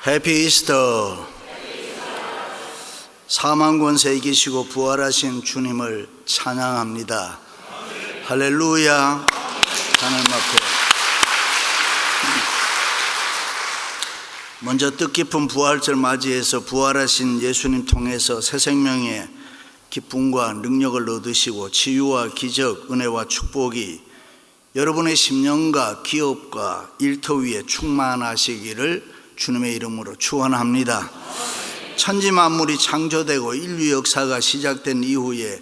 해피 이스터. 사망 권세 이기시고 부활하신 주님을 찬양합니다. 할렐루야. 하나님 앞에 먼저 뜻깊은 부활절 맞이해서 부활하신 예수님 통해서 새 생명의 기쁨과 능력을 얻으시고 치유와 기적, 은혜와 축복이 여러분의 심령과 기업과 일터 위에 충만하시기를 주님의 이름으로 축원합니다. 천지 만물이 창조되고 인류 역사가 시작된 이후에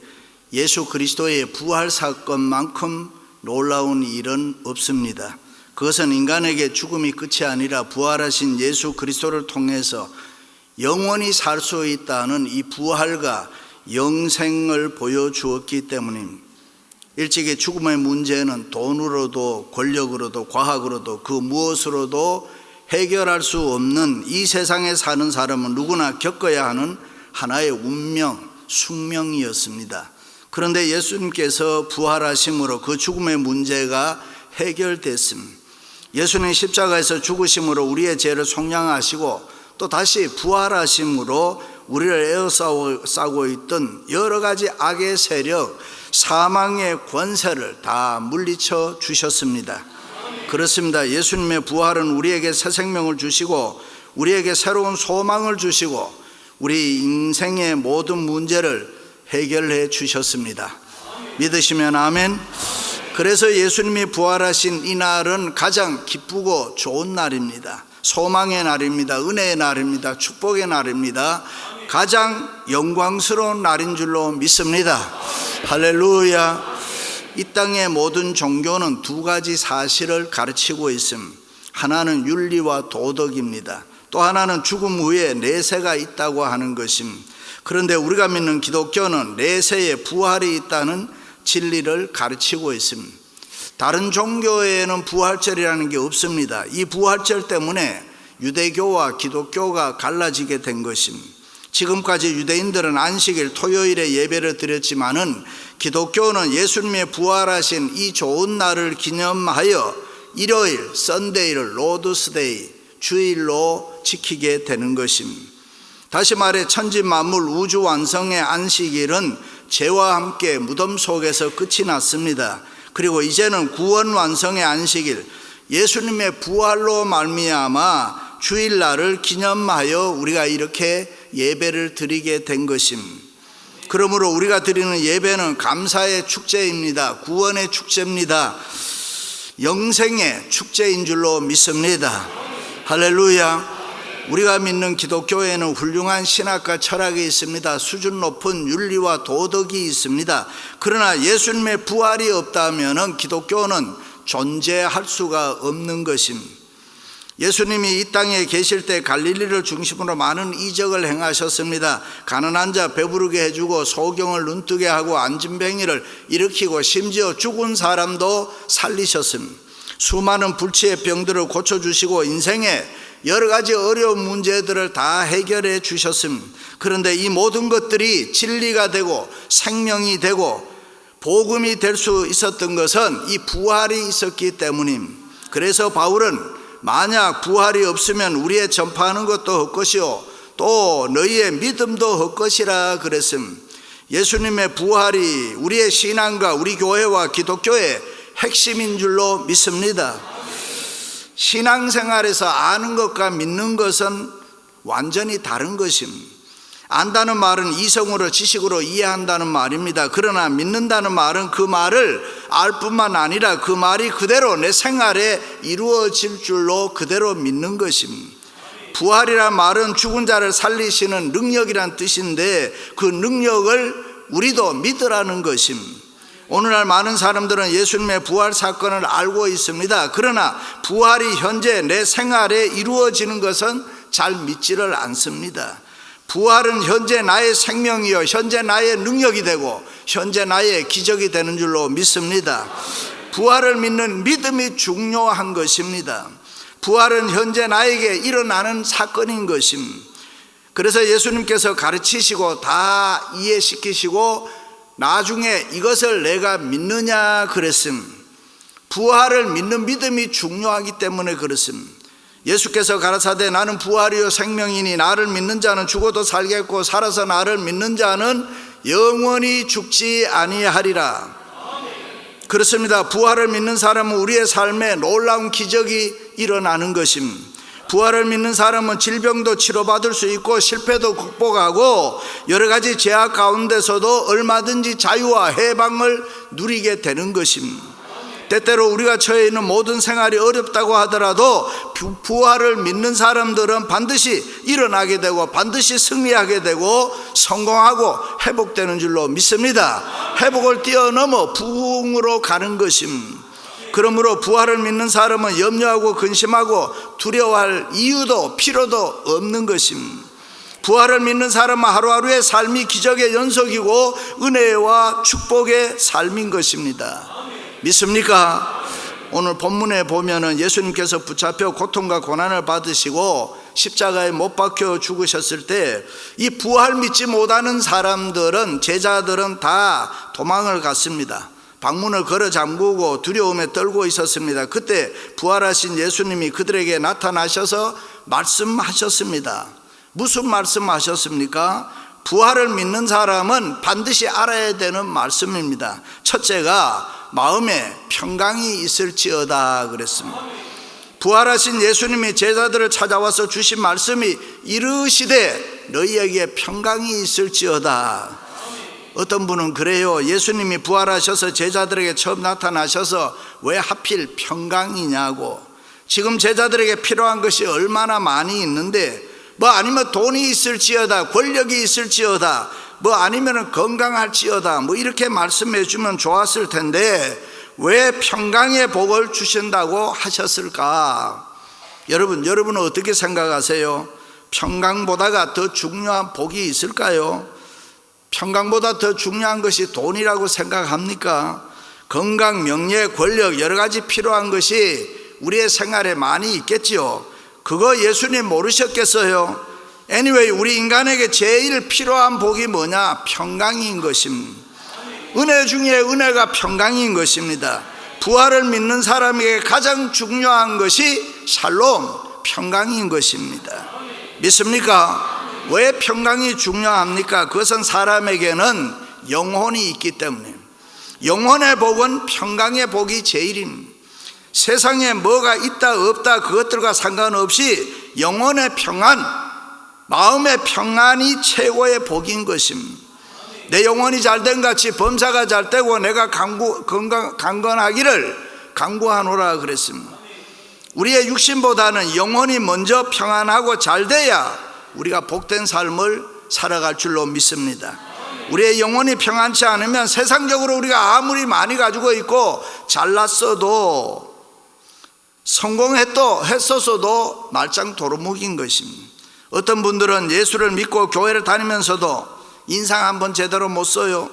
예수 그리스도의 부활 사건만큼 놀라운 일은 없습니다. 그것은 인간에게 죽음이 끝이 아니라 부활하신 예수 그리스도를 통해서 영원히 살 수 있다는 이 부활과 영생을 보여주었기 때문입니다. 일찍이 죽음의 문제는 돈으로도 권력으로도 과학으로도 그 무엇으로도 해결할 수 없는 이 세상에 사는 사람은 누구나 겪어야 하는 하나의 운명, 숙명이었습니다. 그런데 예수님께서 부활하심으로 그 죽음의 문제가 해결됐습니다. 예수님 십자가에서 죽으심으로 우리의 죄를 속량하시고 또 다시 부활하심으로 우리를 에워싸고 있던 여러 가지 악의 세력, 사망의 권세를 다 물리쳐 주셨습니다. 그렇습니다. 예수님의 부활은 우리에게 새 생명을 주시고 우리에게 새로운 소망을 주시고 우리 인생의 모든 문제를 해결해 주셨습니다. 믿으시면 아멘. 그래서 예수님이 부활하신 이 날은 가장 기쁘고 좋은 날입니다. 소망의 날입니다. 은혜의 날입니다. 축복의 날입니다. 가장 영광스러운 날인 줄로 믿습니다. 할렐루야. 이 땅의 모든 종교는 두 가지 사실을 가르치고 있습니다. 하나는 윤리와 도덕입니다. 또 하나는 죽음 후에 내세가 있다고 하는 것입니다. 그런데 우리가 믿는 기독교는 내세에 부활이 있다는 진리를 가르치고 있습니다. 다른 종교에는 부활절이라는 게 없습니다. 이 부활절 때문에 유대교와 기독교가 갈라지게 된 것입니다. 지금까지 유대인들은 안식일 토요일에 예배를 드렸지만은 기독교는 예수님의 부활하신 이 좋은 날을 기념하여 일요일, 썬데이를 로드스데이, 주일로 지키게 되는 것입니다. 다시 말해 천지 만물 우주 완성의 안식일은 죄와 함께 무덤 속에서 끝이 났습니다. 그리고 이제는 구원 완성의 안식일, 예수님의 부활로 말미암아 주일날을 기념하여 우리가 이렇게 예배를 드리게 된 것입니다. 그러므로 우리가 드리는 예배는 감사의 축제입니다. 구원의 축제입니다. 영생의 축제인 줄로 믿습니다. 할렐루야. 우리가 믿는 기독교에는 훌륭한 신학과 철학이 있습니다. 수준 높은 윤리와 도덕이 있습니다. 그러나 예수님의 부활이 없다면 기독교는 존재할 수가 없는 것입니다. 예수님이 이 땅에 계실 때 갈릴리를 중심으로 많은 이적을 행하셨습니다. 가난한 자 배부르게 해주고 소경을 눈뜨게 하고 안진뱅이를 일으키고 심지어 죽은 사람도 살리셨습니다. 수많은 불치의 병들을 고쳐주시고 인생의 여러 가지 어려운 문제들을 다 해결해 주셨습니다. 그런데 이 모든 것들이 진리가 되고 생명이 되고 복음이 될 수 있었던 것은 이 부활이 있었기 때문입니다. 그래서 바울은 만약 부활이 없으면 우리의 전파하는 것도 헛것이요 또 너희의 믿음도 헛것이라 그랬습니다. 예수님의 부활이 우리의 신앙과 우리 교회와 기독교의 핵심인 줄로 믿습니다. 신앙생활에서 아는 것과 믿는 것은 완전히 다른 것입니다. 안다는 말은 이성으로 지식으로 이해한다는 말입니다. 그러나 믿는다는 말은 그 말을 알 뿐만 아니라 그 말이 그대로 내 생활에 이루어질 줄로 그대로 믿는 것입니다. 부활이란 말은 죽은 자를 살리시는 능력이란 뜻인데 그 능력을 우리도 믿으라는 것입니다. 오늘날 많은 사람들은 예수님의 부활 사건을 알고 있습니다. 그러나 부활이 현재 내 생활에 이루어지는 것은 잘 믿지를 않습니다. 부활은 현재 나의 생명이요 현재 나의 능력이 되고 현재 나의 기적이 되는 줄로 믿습니다. 부활을 믿는 믿음이 중요한 것입니다. 부활은 현재 나에게 일어나는 사건인 것입니다. 그래서 예수님께서 가르치시고 다 이해시키시고 나중에 이것을 내가 믿느냐 그랬습니다. 부활을 믿는 믿음이 중요하기 때문에 그렇습니다. 예수께서 가라사대 나는 부활이요 생명이니 나를 믿는 자는 죽어도 살겠고 살아서 나를 믿는 자는 영원히 죽지 아니하리라. 그렇습니다. 부활을 믿는 사람은 우리의 삶에 놀라운 기적이 일어나는 것입니다. 부활을 믿는 사람은 질병도 치료받을 수 있고 실패도 극복하고 여러 가지 제약 가운데서도 얼마든지 자유와 해방을 누리게 되는 것입니다. 때때로 우리가 처해 있는 모든 생활이 어렵다고 하더라도 부활을 믿는 사람들은 반드시 일어나게 되고 반드시 승리하게 되고 성공하고 회복되는 줄로 믿습니다. 회복을 뛰어넘어 부흥으로 가는 것입니다. 그러므로 부활을 믿는 사람은 염려하고 근심하고 두려워할 이유도 필요도 없는 것입니다. 부활을 믿는 사람은 하루하루의 삶이 기적의 연속이고 은혜와 축복의 삶인 것입니다. 믿습니까? 오늘 본문에 보면은 예수님께서 붙잡혀 고통과 고난을 받으시고 십자가에 못 박혀 죽으셨을 때 이 부활 믿지 못하는 사람들은, 제자들은 다 도망을 갔습니다. 방문을 걸어 잠그고 두려움에 떨고 있었습니다. 그때 부활하신 예수님이 그들에게 나타나셔서 말씀하셨습니다. 무슨 말씀하셨습니까? 부활을 믿는 사람은 반드시 알아야 되는 말씀입니다. 첫째가 마음에 평강이 있을지어다 그랬습니다. 부활하신 예수님이 제자들을 찾아와서 주신 말씀이 이르시되 너희에게 평강이 있을지어다. 어떤 분은 그래요. 예수님이 부활하셔서 제자들에게 처음 나타나셔서 왜 하필 평강이냐고. 지금 제자들에게 필요한 것이 얼마나 많이 있는데 뭐 아니면 돈이 있을지어다, 권력이 있을지어다, 뭐 아니면 건강할지어다, 뭐 이렇게 말씀해 주면 좋았을 텐데 왜 평강의 복을 주신다고 하셨을까? 여러분은 어떻게 생각하세요? 평강보다가 더 중요한 복이 있을까요? 평강보다 더 중요한 것이 돈이라고 생각합니까? 건강, 명예, 권력 여러 가지 필요한 것이 우리의 생활에 많이 있겠지요. 그거 예수님 모르셨겠어요? anyway, 우리 인간에게 제일 필요한 복이 뭐냐? 평강인 것입니다. 은혜 중에 은혜가 평강인 것입니다. 부활을 믿는 사람에게 가장 중요한 것이 샬롬, 평강인 것입니다. 믿습니까? 왜 평강이 중요합니까? 그것은 사람에게는 영혼이 있기 때문에. 영혼의 복은 평강의 복이 제일입니다. 세상에 뭐가 있다 없다 그것들과 상관없이 영혼의 평안, 마음의 평안이 최고의 복인 것입니다. 내 영혼이 잘된 같이 범사가 잘되고 내가 강건하기를 간구하노라 그랬습니다. 우리의 육신보다는 영혼이 먼저 평안하고 잘돼야 우리가 복된 삶을 살아갈 줄로 믿습니다. 우리의 영혼이 평안치 않으면 세상적으로 우리가 아무리 많이 가지고 있고 잘났어도 성공했었어도 말짱 도루묵인 것입니다. 어떤 분들은 예수를 믿고 교회를 다니면서도 인상 한번 제대로 못 써요.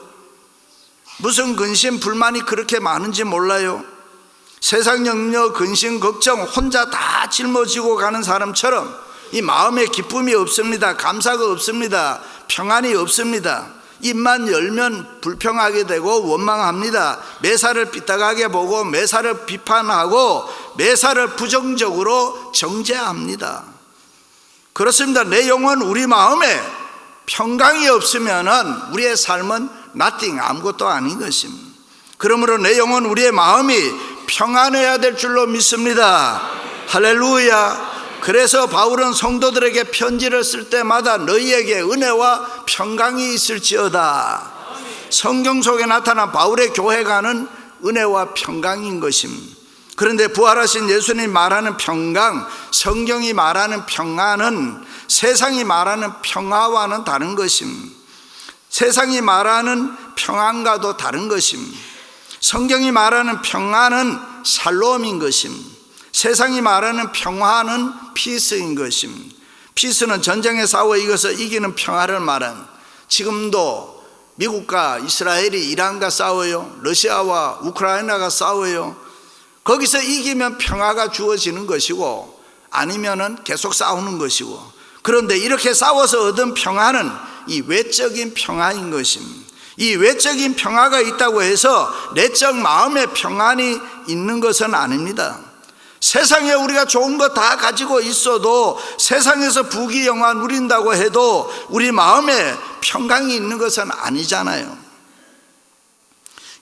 무슨 근심 불만이 그렇게 많은지 몰라요. 세상 염려 근심 걱정 혼자 다 짊어지고 가는 사람처럼 이 마음에 기쁨이 없습니다. 감사가 없습니다. 평안이 없습니다. 입만 열면 불평하게 되고 원망합니다. 매사를 삐딱하게 보고 매사를 비판하고 매사를 부정적으로 정죄합니다. 그렇습니다. 내 영혼 우리 마음에 평강이 없으면 우리의 삶은 nothing, 아무것도 아닌 것입니다. 그러므로 내 영혼 우리의 마음이 평안해야 될 줄로 믿습니다. 할렐루야. 그래서 바울은 성도들에게 편지를 쓸 때마다 너희에게 은혜와 평강이 있을지어다. 성경 속에 나타난 바울의 교회가는 은혜와 평강인 것입니다. 그런데 부활하신 예수님이 말하는 평강, 성경이 말하는 평안은 세상이 말하는 평화와는 다른 것입니다. 세상이 말하는 평안과도 다른 것입니다. 성경이 말하는 평안은 샬롬인 것입니다. 세상이 말하는 평화는 피스인 것입니다. 피스는 전쟁에 싸워 이겨서 이기는 평화를 말한, 지금도 미국과 이스라엘이 이란과 싸워요. 러시아와 우크라이나가 싸워요. 거기서 이기면 평화가 주어지는 것이고 아니면은 계속 싸우는 것이고, 그런데 이렇게 싸워서 얻은 평화는 이 외적인 평화인 것입니다. 이 외적인 평화가 있다고 해서 내적 마음의 평안이 있는 것은 아닙니다. 세상에 우리가 좋은 거 다 가지고 있어도, 세상에서 부귀영화 누린다고 해도 우리 마음에 평강이 있는 것은 아니잖아요.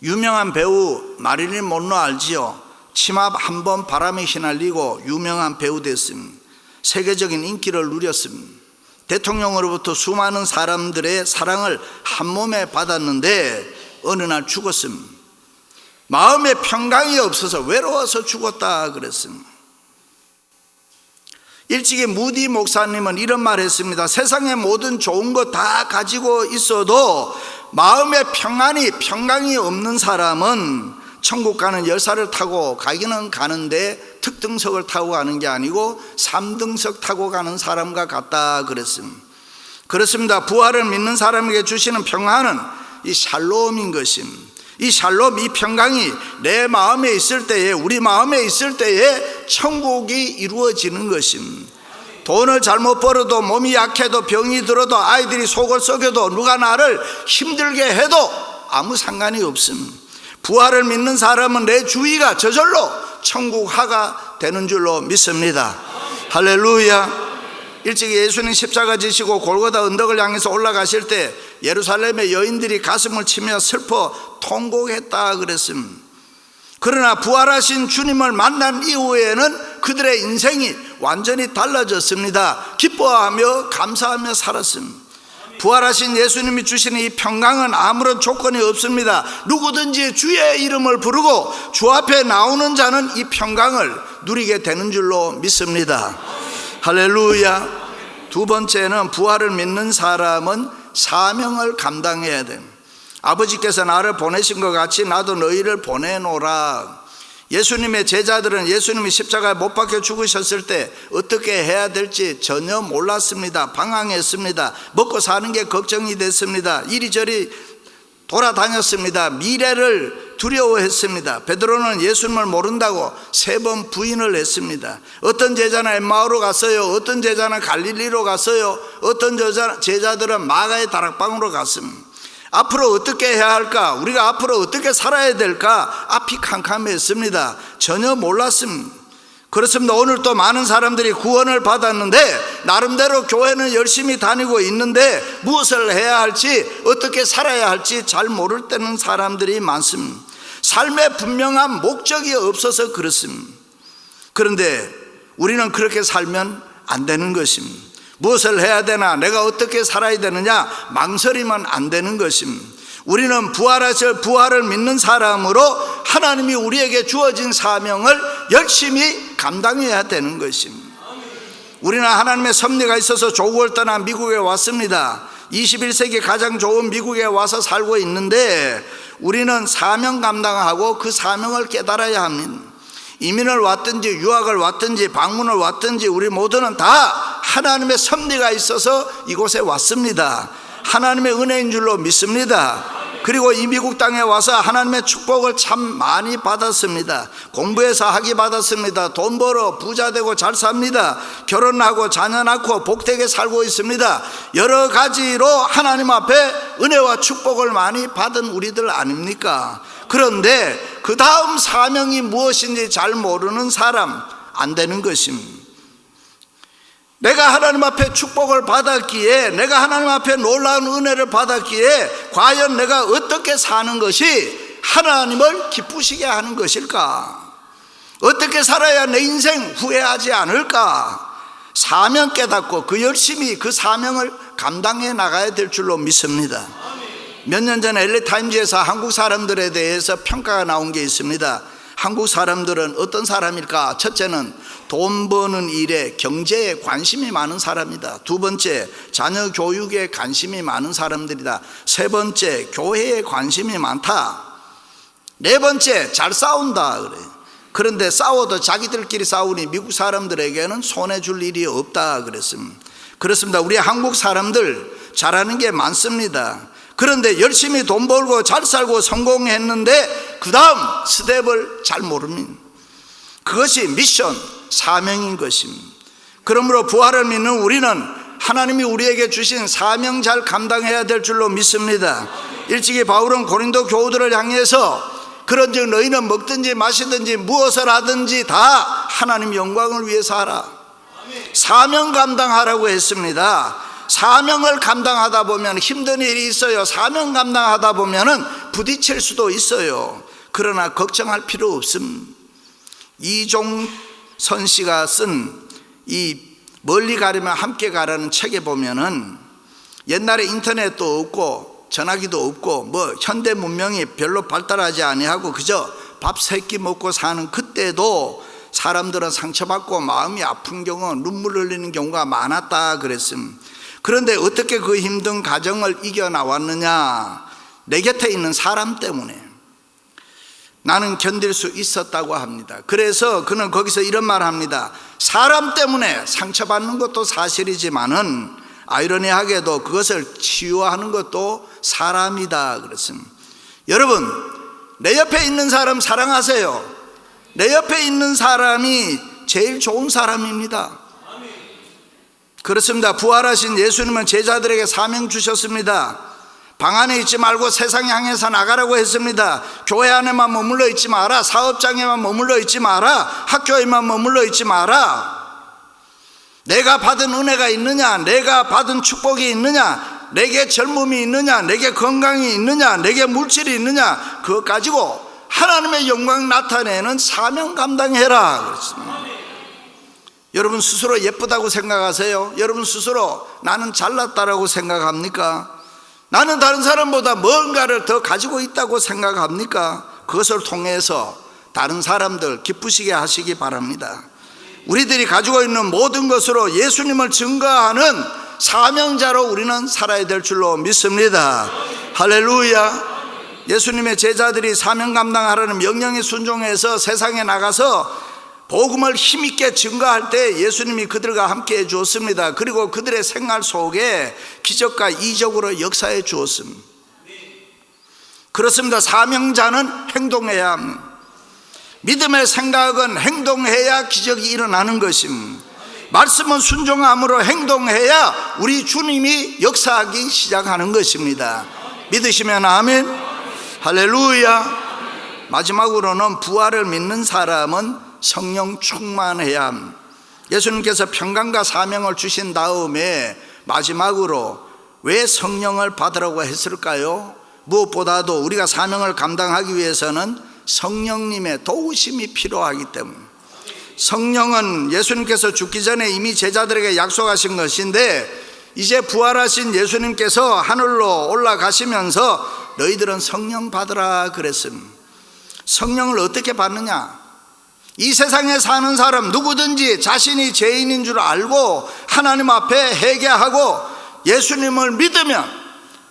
유명한 배우 마릴린 먼로 알지요? 치마 한 번 바람에 휘날리고 유명한 배우 됐습니다. 세계적인 인기를 누렸습니다. 대통령으로부터 수많은 사람들의 사랑을 한 몸에 받았는데 어느 날 죽었습니다. 마음에 평강이 없어서 외로워서 죽었다 그랬습니다. 일찍이 무디 목사님은 이런 말을 했습니다. 세상의 모든 좋은 거 다 가지고 있어도 마음에 평강이 없는 사람은 천국 가는 열차를 타고 가기는 가는데 특등석을 타고 가는 게 아니고 3등석 타고 가는 사람과 같다 그랬습니다. 그렇습니다. 부활을 믿는 사람에게 주시는 평안은 이 샬롬인 것입니다. 이 샬롬, 이 평강이 내 마음에 있을 때에, 우리 마음에 있을 때에 천국이 이루어지는 것입니다. 돈을 잘못 벌어도, 몸이 약해도, 병이 들어도, 아이들이 속을 썩여도, 누가 나를 힘들게 해도 아무 상관이 없습니다. 부활을 믿는 사람은 내 주위가 저절로 천국화가 되는 줄로 믿습니다. 할렐루야. 일찍이 예수님 십자가 지시고 골고다 언덕을 향해서 올라가실 때 예루살렘의 여인들이 가슴을 치며 슬퍼 통곡했다 그랬습니다. 그러나 부활하신 주님을 만난 이후에는 그들의 인생이 완전히 달라졌습니다. 기뻐하며 감사하며 살았습니다. 부활하신 예수님이 주시는 이 평강은 아무런 조건이 없습니다. 누구든지 주의 이름을 부르고 주 앞에 나오는 자는 이 평강을 누리게 되는 줄로 믿습니다. 할렐루야. 두 번째는 부활을 믿는 사람은 사명을 감당해야 됩니다. 아버지께서 나를 보내신 것 같이 나도 너희를 보내노라. 예수님의 제자들은 예수님이 십자가에 못 박혀 죽으셨을 때 어떻게 해야 될지 전혀 몰랐습니다. 방황했습니다. 먹고 사는 게 걱정이 됐습니다. 이리저리 돌아다녔습니다. 미래를 두려워했습니다. 베드로는 예수님을 모른다고 3번 부인을 했습니다. 어떤 제자는 엠마오로 갔어요. 어떤 제자는 갈릴리로 갔어요. 어떤 제자들은 마가의 다락방으로 갔습니다. 앞으로 어떻게 해야 할까? 우리가 앞으로 어떻게 살아야 될까? 앞이 캄캄했습니다. 전혀 몰랐습니다. 그렇습니다. 오늘 또 많은 사람들이 구원을 받았는데 나름대로 교회는 열심히 다니고 있는데 무엇을 해야 할지, 어떻게 살아야 할지 잘 모를 때는 사람들이 많습니다. 삶에 분명한 목적이 없어서 그렇습니다. 그런데 우리는 그렇게 살면 안 되는 것입니다. 무엇을 해야 되나, 내가 어떻게 살아야 되느냐 망설이면 안 되는 것입니다. 우리는 부활을 믿는 사람으로 하나님이 우리에게 주어진 사명을 열심히 감당해야 되는 것입니다. 우리는 하나님의 섭리가 있어서 조국을 떠나 미국에 왔습니다. 21세기 가장 좋은 미국에 와서 살고 있는데 우리는 사명 감당하고 그 사명을 깨달아야 합니다. 이민을 왔든지 유학을 왔든지 방문을 왔든지 우리 모두는 다 하나님의 섭리가 있어서 이곳에 왔습니다. 하나님의 은혜인 줄로 믿습니다. 그리고 이 미국 땅에 와서 하나님의 축복을 참 많이 받았습니다. 공부해서 학위 받았습니다. 돈 벌어 부자 되고 잘 삽니다. 결혼하고 자녀 낳고 복되게 살고 있습니다. 여러 가지로 하나님 앞에 은혜와 축복을 많이 받은 우리들 아닙니까? 그런데 그 다음 사명이 무엇인지 잘 모르는 사람 안 되는 것입니다. 내가 하나님 앞에 축복을 받았기에, 내가 하나님 앞에 놀라운 은혜를 받았기에 과연 내가 어떻게 사는 것이 하나님을 기쁘시게 하는 것일까? 어떻게 살아야 내 인생 후회하지 않을까? 사명 깨닫고 그 열심히 그 사명을 감당해 나가야 될 줄로 믿습니다. 몇 년 전에 LA 타임즈에서 한국 사람들에 대해서 평가가 나온 게 있습니다. 한국 사람들은 어떤 사람일까? 첫째는 돈 버는 일에, 경제에 관심이 많은 사람이다. 두 번째, 자녀 교육에 관심이 많은 사람들이다. 세 번째, 교회에 관심이 많다. 네 번째, 잘 싸운다 그래. 그런데 싸워도 자기들끼리 싸우니 미국 사람들에게는 손해줄 일이 없다 그랬습니다. 그렇습니다. 우리 한국 사람들 잘하는 게 많습니다. 그런데 열심히 돈 벌고 잘 살고 성공했는데 그 다음 스텝을 잘 모릅니다. 그것이 미션, 사명인 것입니다. 그러므로 부활을 믿는 우리는 하나님이 우리에게 주신 사명 잘 감당해야 될 줄로 믿습니다. 일찍이 바울은 고린도 교우들을 향해서 그런즉 너희는 먹든지 마시든지 무엇을 하든지 다 하나님 영광을 위해서 하라. 사명 감당하라고 했습니다. 사명을 감당하다 보면 힘든 일이 있어요. 사명 감당하다 보면 부딪힐 수도 있어요. 그러나 걱정할 필요 없음. 이종선 씨가 쓴 이 멀리 가려면 함께 가라는 책에 보면은 옛날에 인터넷도 없고 전화기도 없고 뭐 현대 문명이 별로 발달하지 아니하고 그저 밥 3끼 먹고 사는 그때도 사람들은 상처받고 마음이 아픈 경우, 눈물 흘리는 경우가 많았다 그랬음. 그런데 어떻게 그 힘든 가정을 이겨나왔느냐? 내 곁에 있는 사람 때문에 나는 견딜 수 있었다고 합니다. 그래서 그는 거기서 이런 말을 합니다. 사람 때문에 상처받는 것도 사실이지만은 아이러니하게도 그것을 치유하는 것도 사람이다 그랬습니다. 여러분, 내 옆에 있는 사람 사랑하세요. 내 옆에 있는 사람이 제일 좋은 사람입니다. 그렇습니다. 부활하신 예수님은 제자들에게 사명 주셨습니다. 방 안에 있지 말고 세상 향해서 나가라고 했습니다. 교회 안에만 머물러 있지 마라. 사업장에만 머물러 있지 마라. 학교에만 머물러 있지 마라. 내가 받은 은혜가 있느냐, 내가 받은 축복이 있느냐, 내게 젊음이 있느냐, 내게 건강이 있느냐, 내게 물질이 있느냐, 그것 가지고 하나님의 영광 나타내는 사명 감당해라 그랬습니다. 여러분 스스로 예쁘다고 생각하세요? 여러분 스스로 나는 잘났다라고 생각합니까? 나는 다른 사람보다 뭔가를 더 가지고 있다고 생각합니까? 그것을 통해서 다른 사람들 기쁘시게 하시기 바랍니다. 우리들이 가지고 있는 모든 것으로 예수님을 증거하는 사명자로 우리는 살아야 될 줄로 믿습니다. 할렐루야. 예수님의 제자들이 사명 감당하라는 명령에 순종해서 세상에 나가서 복음을 힘있게 증거할 때 예수님이 그들과 함께 해 주었습니다. 그리고 그들의 생활 속에 기적과 이적으로 역사해 주었습니다. 그렇습니다. 사명자는 행동해야 합니다. 믿음의 생각은 행동해야 기적이 일어나는 것입니다. 말씀은 순종함으로 행동해야 우리 주님이 역사하기 시작하는 것입니다. 믿으시면 아멘. 할렐루야. 마지막으로는 부활을 믿는 사람은 성령 충만해야 합니다. 예수님께서 평강과 사명을 주신 다음에 마지막으로 왜 성령을 받으라고 했을까요? 무엇보다도 우리가 사명을 감당하기 위해서는 성령님의 도우심이 필요하기 때문에, 성령은 예수님께서 죽기 전에 이미 제자들에게 약속하신 것인데 이제 부활하신 예수님께서 하늘로 올라가시면서 너희들은 성령 받으라 그랬습니다. 성령을 어떻게 받느냐? 이 세상에 사는 사람 누구든지 자신이 죄인인 줄 알고 하나님 앞에 회개하고 예수님을 믿으면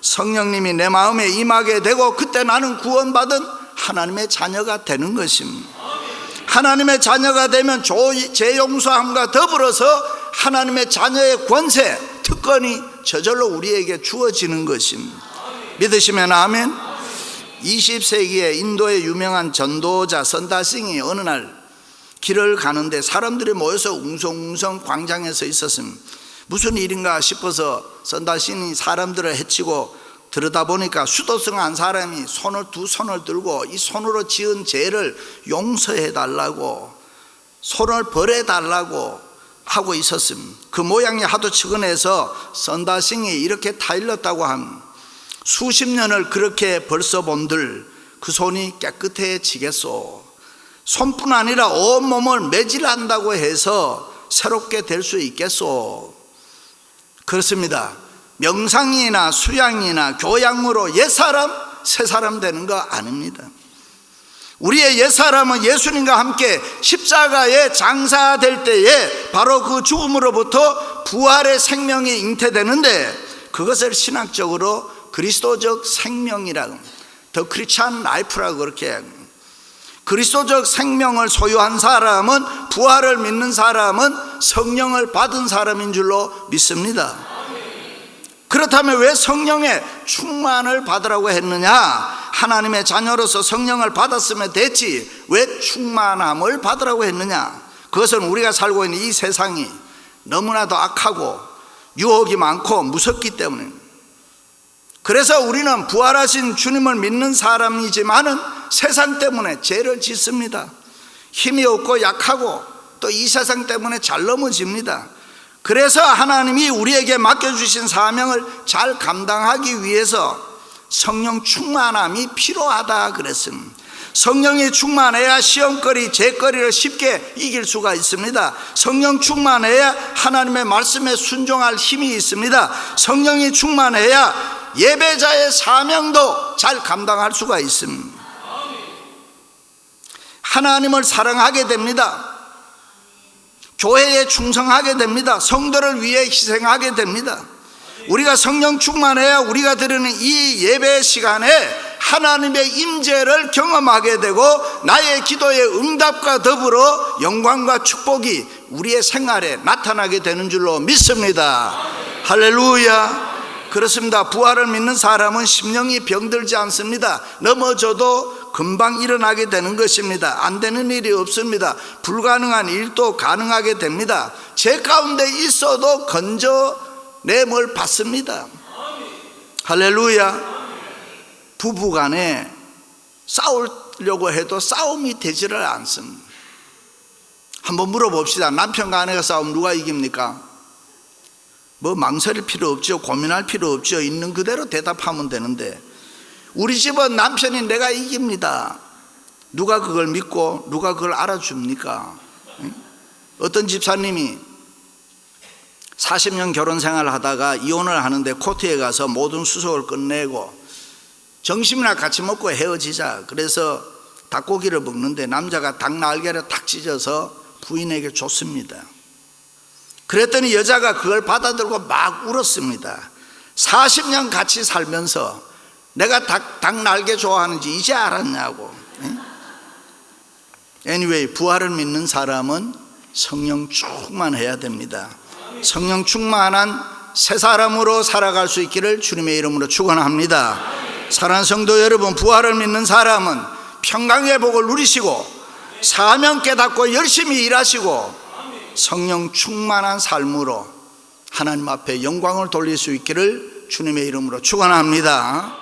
성령님이 내 마음에 임하게 되고 그때 나는 구원받은 하나님의 자녀가 되는 것입니다. 하나님의 자녀가 되면 죄 용서함과 더불어서 하나님의 자녀의 권세, 특권이 저절로 우리에게 주어지는 것입니다. 믿으시면 아멘. 20세기에 인도의 유명한 전도자 선다싱이 어느 날 길을 가는데 사람들이 모여서 웅성웅성 광장에 서 있었습니다. 무슨 일인가 싶어서 선다싱이 사람들을 헤치고 들여다보니까 수도승한 사람이 두 손을 들고 이 손으로 지은 죄를 용서해 달라고, 손을 벌해 달라고 하고 있었습니다. 그 모양이 하도 측은해서 선다싱이 이렇게 타일렀다고 합니다. 수십 년을 그렇게 벌써 본들 그 손이 깨끗해지겠소. 손뿐 아니라 온몸을 매질한다고 해서 새롭게 될 수 있겠소. 그렇습니다. 명상이나 수양이나 교양으로 옛사람 새사람 되는 거 아닙니다. 우리의 옛사람은 예수님과 함께 십자가에 장사될 때에 바로 그 죽음으로부터 부활의 생명이 잉태되는데 그것을 신학적으로 그리스도적 생명이라고, 더 크리스찬 라이프라고 그렇게 합니다. 그리스도적 생명을 소유한 사람은, 부활을 믿는 사람은 성령을 받은 사람인 줄로 믿습니다. 그렇다면 왜 성령의 충만을 받으라고 했느냐? 하나님의 자녀로서 성령을 받았으면 됐지 왜 충만함을 받으라고 했느냐? 그것은 우리가 살고 있는 이 세상이 너무나도 악하고 유혹이 많고 무섭기 때문입니다. 그래서 우리는 부활하신 주님을 믿는 사람이지만은 세상 때문에 죄를 짓습니다. 힘이 없고 약하고 또 이 세상 때문에 잘 넘어집니다. 그래서 하나님이 우리에게 맡겨주신 사명을 잘 감당하기 위해서 성령 충만함이 필요하다 그랬습니다. 성령이 충만해야 시험거리, 죄거리를 쉽게 이길 수가 있습니다. 성령 충만해야 하나님의 말씀에 순종할 힘이 있습니다. 성령이 충만해야 예배자의 사명도 잘 감당할 수가 있습니다. 하나님을 사랑하게 됩니다. 교회에 충성하게 됩니다. 성도를 위해 희생하게 됩니다. 우리가 성령 충만해야 우리가 드리는 이 예배 시간에 하나님의 임재를 경험하게 되고 나의 기도의 응답과 더불어 영광과 축복이 우리의 생활에 나타나게 되는 줄로 믿습니다. 할렐루야. 그렇습니다. 부활을 믿는 사람은 심령이 병들지 않습니다. 넘어져도 금방 일어나게 되는 것입니다. 안 되는 일이 없습니다. 불가능한 일도 가능하게 됩니다. 제 가운데 있어도 건져냄을 받습니다. 할렐루야. 부부간에 싸우려고 해도 싸움이 되지를 않습니다. 한번 물어봅시다. 남편과 아내가 싸우면 누가 이깁니까? 뭐 망설일 필요 없죠. 고민할 필요 없죠. 있는 그대로 대답하면 되는데 우리 집은 남편이 내가 이깁니다. 누가 그걸 믿고 누가 그걸 알아줍니까? 어떤 집사님이 40년 결혼 생활을 하다가 이혼을 하는데 코트에 가서 모든 수속을 끝내고 점심이나 같이 먹고 헤어지자. 그래서 닭고기를 먹는데 남자가 닭 날개를 탁 찢어서 부인에게 줬습니다. 그랬더니 여자가 그걸 받아들고 막 울었습니다. 40년 같이 살면서 내가 닭 날개 좋아하는지 이제 알았냐고. Anyway, 부활을 믿는 사람은 성령 충만해야 됩니다. 성령 충만한 새 사람으로 살아갈 수 있기를 주님의 이름으로 축원합니다. 사랑하는 성도 여러분, 부활을 믿는 사람은 평강의 복을 누리시고 사명 깨닫고 열심히 일하시고 성령 충만한 삶으로 하나님 앞에 영광을 돌릴 수 있기를 주님의 이름으로 축원합니다.